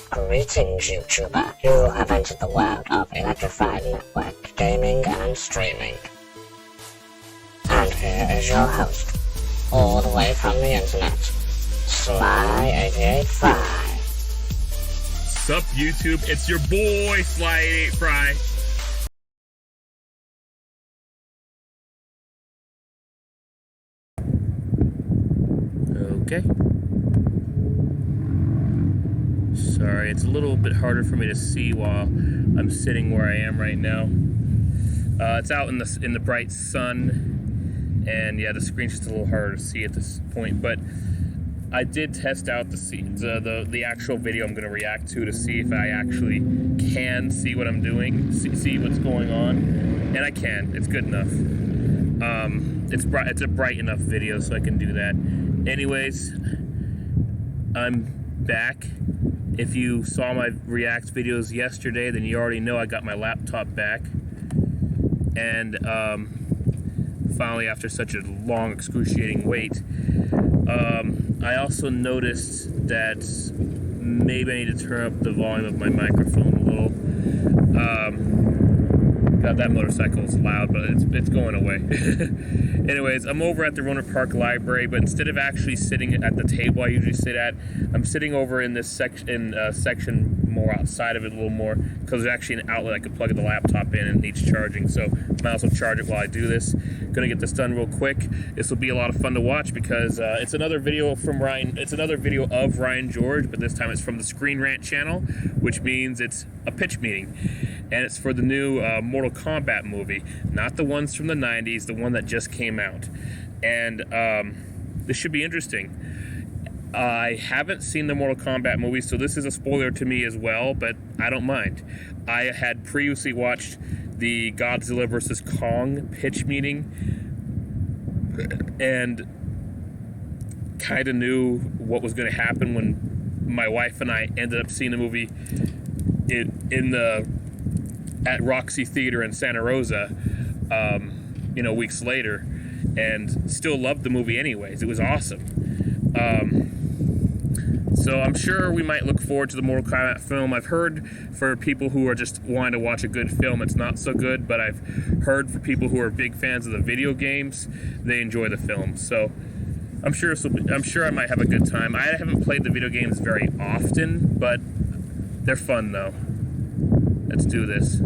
Greetings, YouTuber. You have entered the world of electrified network gaming and streaming. And here is your host, all the way from the internet, Sly885. Sup, YouTube? It's your boy, Sly885. Okay. Sorry, it's a little bit harder for me to see while I'm sitting where I am right now. It's out in the bright sun, and yeah, the screen's just a little harder to see at this point. But I did test out the actual video I'm going to react to see if I actually can see what I'm doing, see what's going on, and I can. It's good enough. It's a bright enough video, so I can do that. Anyways, I'm back. If you saw my React videos yesterday, then you already know I got my laptop back. And finally, after such a long, excruciating wait, I also noticed that maybe I need to turn up the volume of my microphone a little. God, that motorcycle is loud, but it's going away. Anyways, I'm over at the Roner Park Library, but instead of actually sitting at the table I usually sit at, I'm sitting over in this section more outside of it a little more, because there's actually an outlet I could plug the laptop in and it needs charging, so I might also charge it while I do this. Gonna get this done real quick. This will be a lot of fun to watch because it's another video from Ryan. It's another video of Ryan George, but this time it's from the Screen Rant channel, which means it's a pitch meeting. And it's for the new Mortal Kombat movie, not the ones from the 90s, the one that just came out. And this should be interesting. I haven't seen the Mortal Kombat movie, so this is a spoiler to me as well, but I don't mind. I had previously watched the Godzilla vs. Kong pitch meeting and kind of knew what was going to happen when my wife and I ended up seeing the movie at Roxy Theater in Santa Rosa, weeks later, and still loved the movie anyways. It was awesome. So I'm sure we might look forward to the Mortal Kombat film. I've heard for people who are just wanting to watch a good film, it's not so good, but I've heard for people who are big fans of the video games, they enjoy the film. So I'm sure I might have a good time. I haven't played the video games very often, but they're fun though. Let's do this.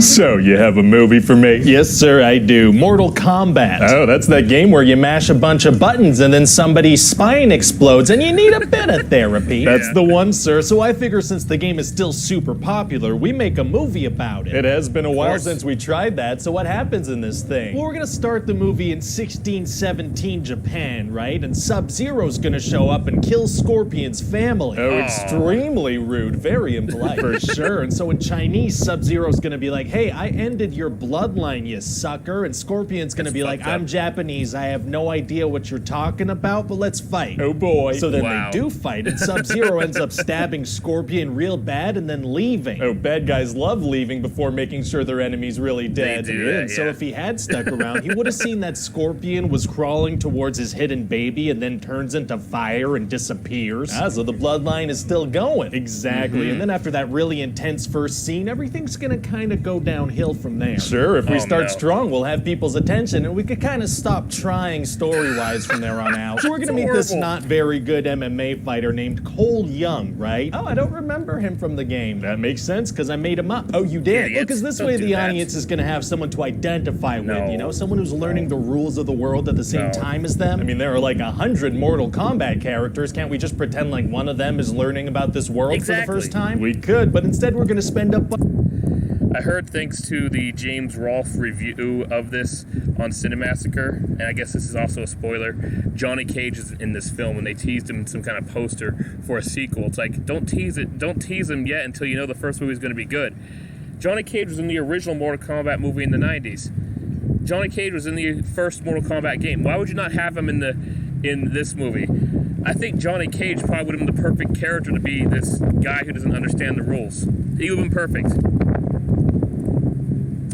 So, you have a movie for me? Yes, sir, I do. Mortal Kombat. Oh, that's that game where you mash a bunch of buttons and then somebody's spine explodes and you need a bit of therapy. That's the one, sir. So I figure since the game is still super popular, we make a movie about it. It has been a while since we tried that, so what happens in this thing? Well, we're gonna start the movie in 1617 Japan, right? And Sub-Zero's gonna show up and kill Scorpion's family. Oh, extremely rude. Very impolite. For sure. And so in Chinese, Sub-Zero's gonna be like, hey, I ended your bloodline, you sucker. And Scorpion's gonna be like, I'm Japanese, I have no idea what you're talking about, but let's fight. Oh boy. So then they do fight, and Sub-Zero ends up stabbing Scorpion real bad and then leaving. Oh, bad guys love leaving before making sure their enemy's really dead. They do, And so if he had stuck around, he would have seen that Scorpion was crawling towards his hidden baby and then turns into fire and disappears. Ah, so the bloodline is still going. Exactly. And then after that really intense first scene, everything's gonna kind of go downhill from there. Sure, if we start strong, we'll have people's attention and we could kind of stop trying story-wise from there on out. So we're gonna meet this not very good MMA fighter named Cole Young, right? Oh, I don't remember him from the game. That makes sense, because I made him up. Oh, you did? Yeah, Because this way the audience is gonna have someone to identify with, you know? Someone who's learning the rules of the world at the same time as them. I mean, there are like 100 Mortal Kombat characters. Can't we just pretend like one of them is learning about this world for the first time? We could, but instead we're gonna spend up... I heard, thanks to the James Rolfe review of this on Cinemassacre, and I guess this is also a spoiler, Johnny Cage is in this film, and they teased him in some kind of poster for a sequel. It's like, don't tease him yet until you know the first movie is going to be good. Johnny Cage was in the original Mortal Kombat movie in the 90s. Johnny Cage was in the first Mortal Kombat game. Why would you not have him in this movie? I think Johnny Cage probably would have been the perfect character to be this guy who doesn't understand the rules. He would have been perfect.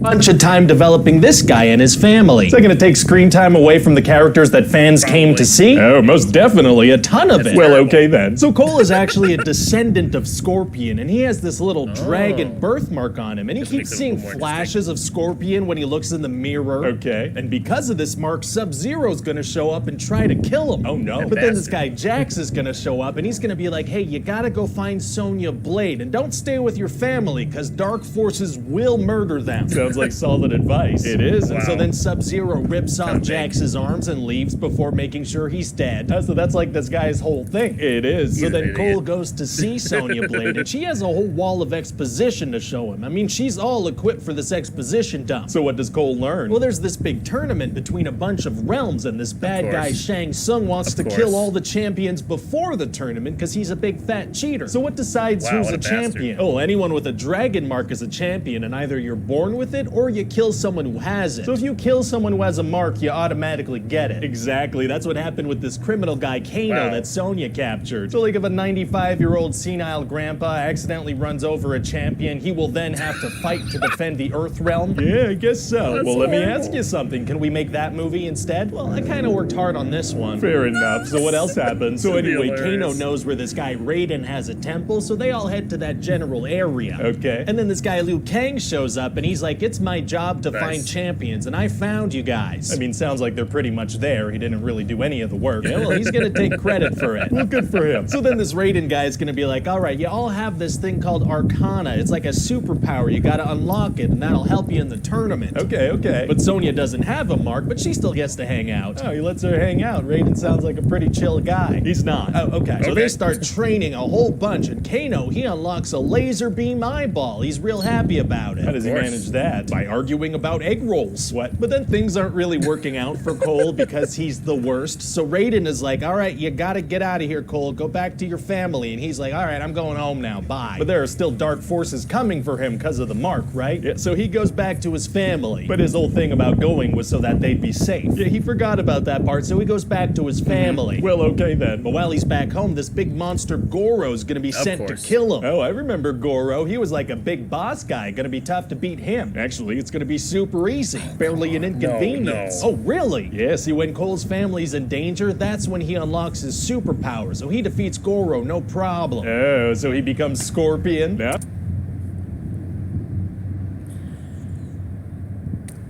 bunch of time developing this guy and his family. Is that gonna take screen time away from the characters that fans came to see? Oh, most definitely, a ton of it. Well, okay then. So Cole is actually a descendant of Scorpion, and he has this little dragon birthmark on him, and he keeps seeing flashes of Scorpion when he looks in the mirror. Okay. And because of this mark, Sub-Zero's gonna show up and try to kill him. Oh no. But then this guy Jax is gonna show up, and he's gonna be like, hey, you gotta go find Sonya Blade, and don't stay with your family, because dark forces will murder them. Sounds like solid advice. It is, and so Wow. then Sub-Zero rips off Jax's arms and leaves before making sure he's dead. So that's like this guy's whole thing. It is. So He's then an Cole idiot. goes to see Sonya Blade, and she has a whole wall of exposition to show him. I mean, she's all equipped for this exposition dump. So what does Cole learn? Well, there's this big tournament between a bunch of realms, and this bad course. guy Shang Tsung wants to Of kill course. all the champions before the tournament because he's a big fat cheater. So what decides Wow, who's what a a bastard. champion? Oh, anyone with a dragon mark is a champion, and either you're born with it or you kill someone who has it. So if you kill someone who has a mark, you automatically get it. Exactly. That's what happened with this criminal guy Kano Wow. that Sonya captured. So like if a 95-year-old senile grandpa accidentally runs over a champion, he will then have to fight to defend the Earth realm. Yeah, I guess so. That's Well, let me horrible. ask you something. Can we make that movie instead? Well, I kind of worked hard on this one. Fair enough. So what else happens? So That'd be anyway, hilarious. Kano knows where this guy Raiden has a temple, so they all head to that general area. Okay. And then this guy Liu Kang shows up, and he's like, it's my job to Nice. find champions, and I found you guys. I mean, sounds like they're pretty much there. He didn't really do any of the work. yeah, well, he's gonna take credit for it. Well, good for him. So then this Raiden guy is gonna be like, all right, you all have this thing called Arcana. It's like a superpower. You gotta unlock it, and that'll help you in the tournament. Okay, okay. But Sonya doesn't have a mark, but she still gets to hang out. Oh, he lets her hang out. Raiden sounds like a pretty chill guy. He's not. Oh, okay. So Okay. they start training a whole bunch, and Kano, he unlocks a laser beam eyeball. He's real happy about it. How does he course. manage that? By arguing about egg rolls. What? But then things aren't really working out for Cole because he's the worst. So Raiden is like, all right, you gotta get out of here, Cole. Go back to your family. And he's like, all right, I'm going home now. Bye. But there are still dark forces coming for him because of the mark, right? Yeah. So he goes back to his family. But his whole thing about going was so that they'd be safe. yeah, he forgot about that part, so he goes back to his family. Well, okay then. But while he's back home, this big monster Goro's gonna be sent to course. kill him. Oh, I remember Goro. He was like a big boss guy. Gonna be tough to beat him. Actually, it's gonna be Super easy. Barely an inconvenience. no. Oh, really? Yeah, See, when Cole's family's in danger, that's when he unlocks his superpower. So he defeats Goro, no problem. Oh, so he becomes Scorpion. Yeah.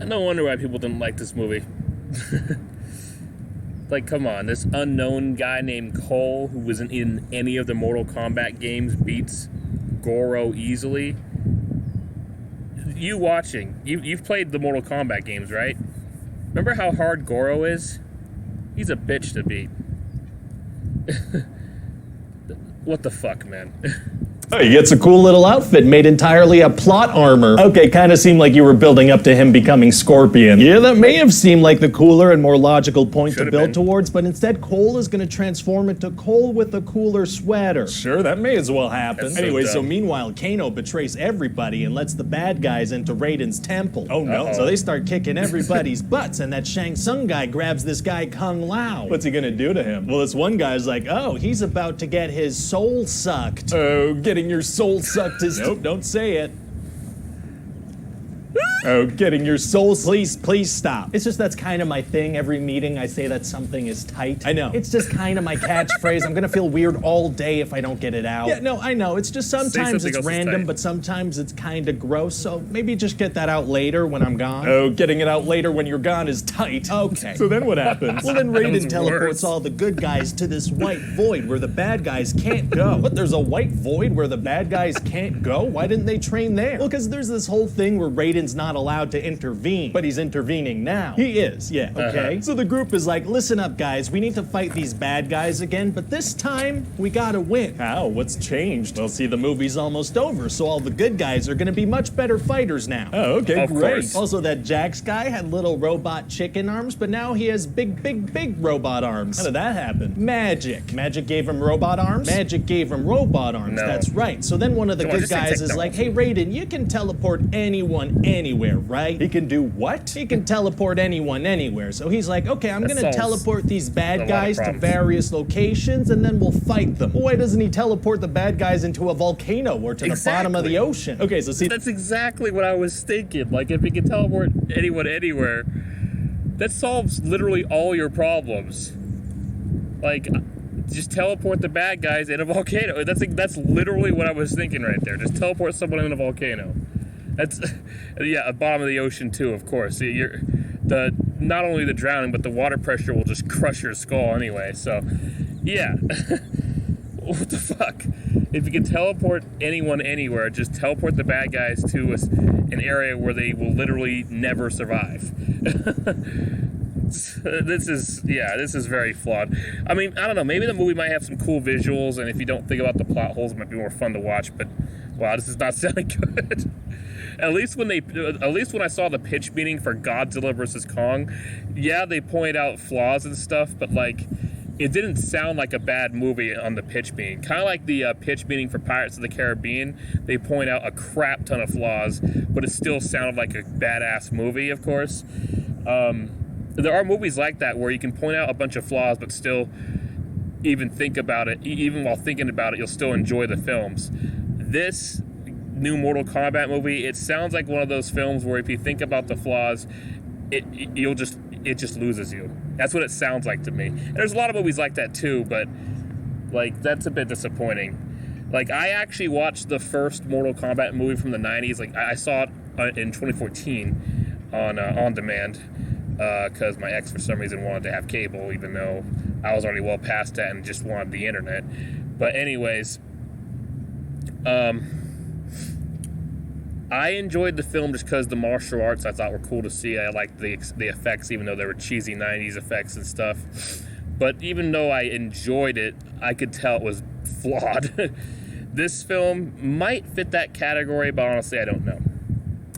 No wonder why people didn't like this movie. Like, come on, this unknown guy named Cole, who wasn't in any of the Mortal Kombat games, beats Goro easily. You watching, you've played the Mortal Kombat games, right? Remember how hard Goro is? He's a bitch to beat. What the fuck, man? Oh, he gets a cool little outfit made entirely of plot armor. Okay, kind of seemed like you were building up to him becoming Scorpion. Yeah, that may have seemed like the cooler and more logical point to Should've build been. towards, but instead Cole is going to transform into Cole with a cooler sweater. Sure, that may as well happen. That's so Anyway, dumb. so meanwhile, Kano betrays everybody and lets the bad guys into Raiden's temple. Oh, no. Uh-oh. So they start kicking everybody's butts, and that Shang Tsung guy grabs this guy Kung Lao. What's he gonna do to him? Well, this one guy's like, oh, he's about to get his soul sucked. Oh, getting your soul sucked is. Nope, don't say it. Oh, getting your soul sucked. Please stop. It's just that's kind of my thing. Every meeting I say that something is tight. I know. It's just kind of my catchphrase. I'm gonna feel weird all day if I don't get it out. Yeah, no, I know. It's just sometimes something it's else is random, tight. but sometimes it's kind of gross. So maybe just get that out later when I'm gone. Oh, getting it out later when you're gone is tight. Okay. So then what happens? Well, then That Raiden was teleports worse. all the good guys to this white void where the bad guys can't go. What? There's a white void where the bad guys can't go? Why didn't they train there? Well, because there's this whole thing where Raiden's not allowed to intervene, but he's intervening now. He is, yeah. Okay. So the group is like, listen up, guys. We need to fight these bad guys again, but this time we gotta win. How? What's changed? Well, see, the movie's almost over, so all the good guys are gonna be much better fighters now. Oh, okay, Of great. course. Also, that Jax guy had little robot chicken arms, but now he has big robot arms. How did that happen? Magic. Magic gave him robot arms? Magic gave him robot arms, No. that's right. So then one of the Come on, good just say guys is like, hey, technology. Raiden, you can teleport anyone anywhere. anywhere, right? He can do what? He can teleport anyone anywhere. So he's like, okay, I'm gonna teleport these bad guys to various locations and then we'll fight them. Well, why doesn't he teleport the bad guys into a volcano or to the bottom of the ocean? Okay, so see, That's exactly what I was thinking. Like, if he can teleport anyone anywhere, that solves literally all your problems. Like, just teleport the bad guys in a volcano. That's literally what I was thinking right there. Just teleport someone in a volcano. That's, yeah, bottom of the ocean too, of course. Not only the drowning, but the water pressure will just crush your skull anyway. So, yeah. What the fuck? If you can teleport anyone anywhere, just teleport the bad guys to an area where they will literally never survive. This is very flawed. I mean, I don't know, maybe the movie might have some cool visuals, and if you don't think about the plot holes, it might be more fun to watch, but wow, this is not sounding good. At least when I saw the pitch meeting for Godzilla vs. Kong, yeah, they point out flaws and stuff, but like, it didn't sound like a bad movie on the pitch meeting. Kind of like the pitch meeting for Pirates of the Caribbean. They point out a crap ton of flaws, but it still sounded like a badass movie, of course. There are movies like that where you can point out a bunch of flaws, but still even think about it. Even while thinking about it, you'll still enjoy the films. This new Mortal Kombat movie, it sounds like one of those films where if you think about the flaws, it just loses you. That's what it sounds like to me. And there's a lot of movies like that too, but like, that's a bit disappointing. Like, I actually watched the first Mortal Kombat movie from the 90s. Like, I saw it in 2014 on demand because my ex for some reason wanted to have cable, even though I was already well past that and just wanted the internet. But anyways, I enjoyed the film just because the martial arts I thought were cool to see. I liked the effects, even though they were cheesy 90s effects and stuff. But even though I enjoyed it, I could tell it was flawed. This film might fit that category, but honestly, I don't know.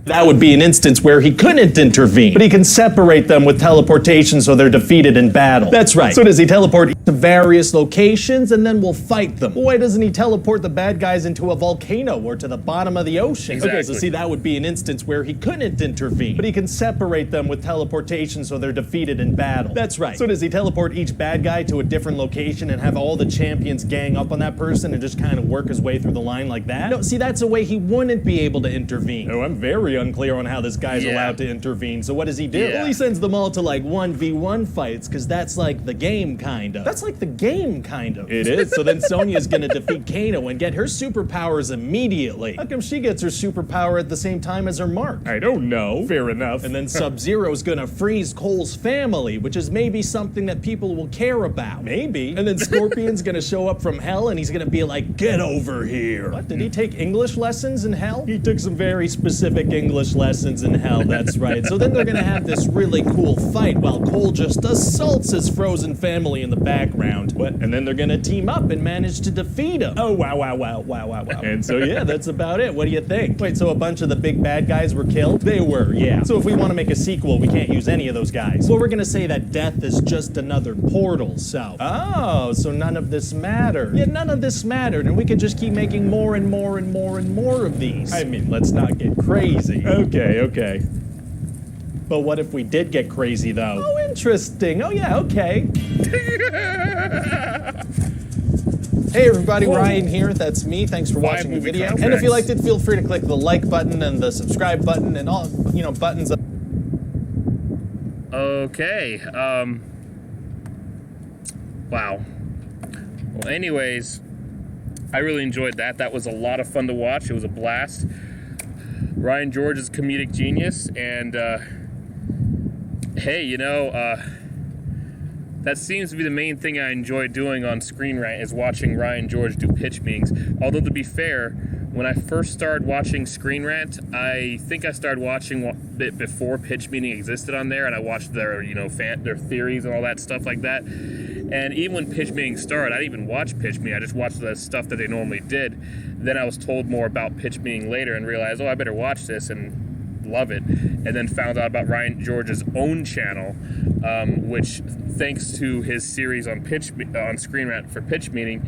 That would be an instance where he couldn't intervene, but he can separate them with teleportation so they're defeated in battle. That's right. So does he teleport to various locations and then we'll fight them? Well, why doesn't he teleport the bad guys into a volcano or to the bottom of the ocean? Exactly. Okay, so see, that would be an instance where he couldn't intervene, but he can separate them with teleportation so they're defeated in battle. That's right. So does he teleport each bad guy to a different location and have all the champions gang up on that person and just kind of work his way through the line like that? No, see, that's a way he wouldn't be able to intervene. Oh, I'm very unclear on how this guy's allowed to intervene. So what does he do? Well, he sends them all to like 1v1 fights, because that's like the game, kind of. That's like the game, kind of. It is. So then Sonya's gonna defeat Kano and get her superpowers immediately. How come she gets her superpower at the same time as her mark? I don't know. Fair enough. And then Sub-Zero's gonna freeze Cole's family, which is maybe something that people will care about. Maybe. And then Scorpion's gonna show up from hell and he's gonna be like, get over here. What, did he take English lessons in hell? He took some very specific English lessons in hell, that's right. So then they're gonna have this really cool fight while Cole just assaults his frozen family in the background. What? And then they're gonna team up and manage to defeat him. Oh, wow. And so yeah, that's about it. What do you think? Wait, so a bunch of the big bad guys were killed? They were, yeah. So if we want to make a sequel, we can't use any of those guys. Well, we're gonna say that death is just another portal, so. Oh, so none of this mattered. Yeah, none of this mattered, and we could just keep making more and more and more and more of these. I mean, let's not get crazy. Okay. But what if we did get crazy, though? Oh, interesting. Oh, yeah, okay. Hey everybody, Ryan here. That's me. Thanks for watching the video. Contracts. And if you liked it, feel free to click the like button and the subscribe button and all, buttons. Okay. Wow. Well, anyways, I really enjoyed that. That was a lot of fun to watch. It was a blast. Ryan George is a comedic genius, and hey, that seems to be the main thing I enjoy doing on Screen Rant, is watching Ryan George do pitch meetings. Although, to be fair, when I first started watching Screen Rant, I think I started watching a bit before pitch meeting existed on there, and I watched their, their theories and all that stuff like that. And even when pitch meeting started, I didn't even watch pitch meeting. I just watched the stuff that they normally did. Then I was told more about pitch meeting later and realized, I better watch this and love it. And then found out about Ryan George's own channel, which, thanks to his series on Screen Rant for pitch meeting,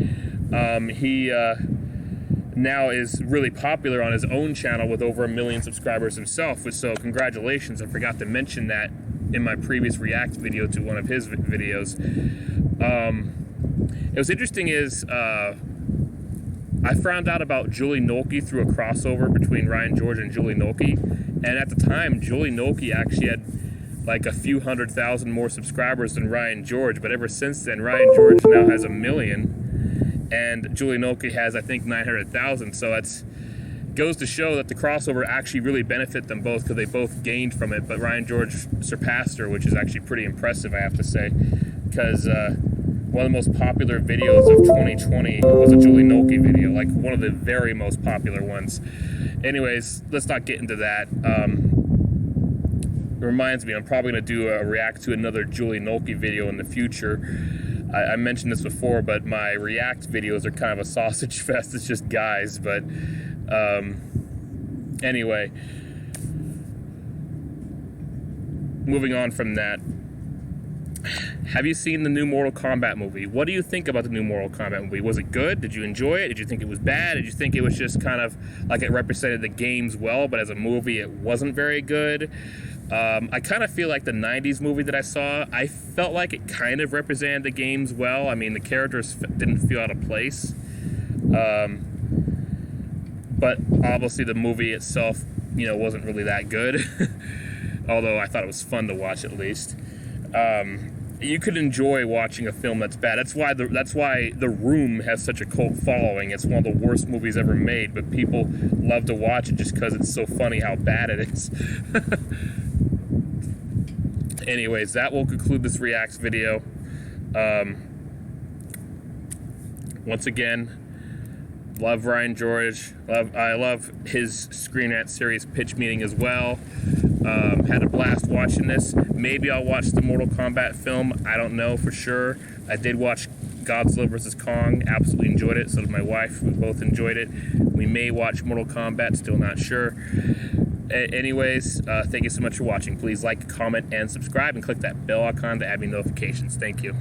now is really popular on his own channel with over 1 million subscribers himself. So congratulations. I forgot to mention that in my previous react video to one of his videos. It was interesting is I found out about Julie Nolke through a crossover between Ryan George and Julie Nolke, and at the time Julie Nolke actually had like a few 100,000 more subscribers than Ryan George, but ever since then Ryan George now has 1 million and Julie Nolke has I think 900,000. So that's goes to show that the crossover actually really benefit them both, because they both gained from it. But Ryan George surpassed her, which is actually pretty impressive, I have to say, because one of the most popular videos of 2020 was a Julie Nolke video, like one of the very most popular ones. Anyways, let's not get into that. It reminds me, I'm probably going to do a react to another Julie Nolke video in the future. I mentioned this before, but my react videos are kind of a sausage fest. It's just guys, but anyway, moving on from that. Have you seen the new Mortal Kombat movie? What do you think about the new Mortal Kombat movie? Was it good? Did you enjoy it? Did you think it was bad? Did you think it was just kind of like it represented the games well, but as a movie it wasn't very good? I kind of feel like the 90s movie that I saw, I felt like it kind of represented the games well. I mean, the characters didn't feel out of place. But obviously the movie itself, you know, wasn't really that good. Although I thought it was fun to watch at least. You could enjoy watching a film that's bad. That's why The Room has such a cult following. It's one of the worst movies ever made, but people love to watch it just because it's so funny how bad it is. Anyways, that will conclude this reacts video. Once again, love Ryan George. I love his Screen Rant series pitch meeting as well. Had a blast watching this. Maybe I'll watch the Mortal Kombat film. I don't know for sure. I did watch Godzilla vs. Kong. Absolutely enjoyed it. So did my wife. We both enjoyed it. We may watch Mortal Kombat. Still not sure. Anyways, thank you so much for watching. Please like, comment, and subscribe, and click that bell icon to add me notifications. Thank you.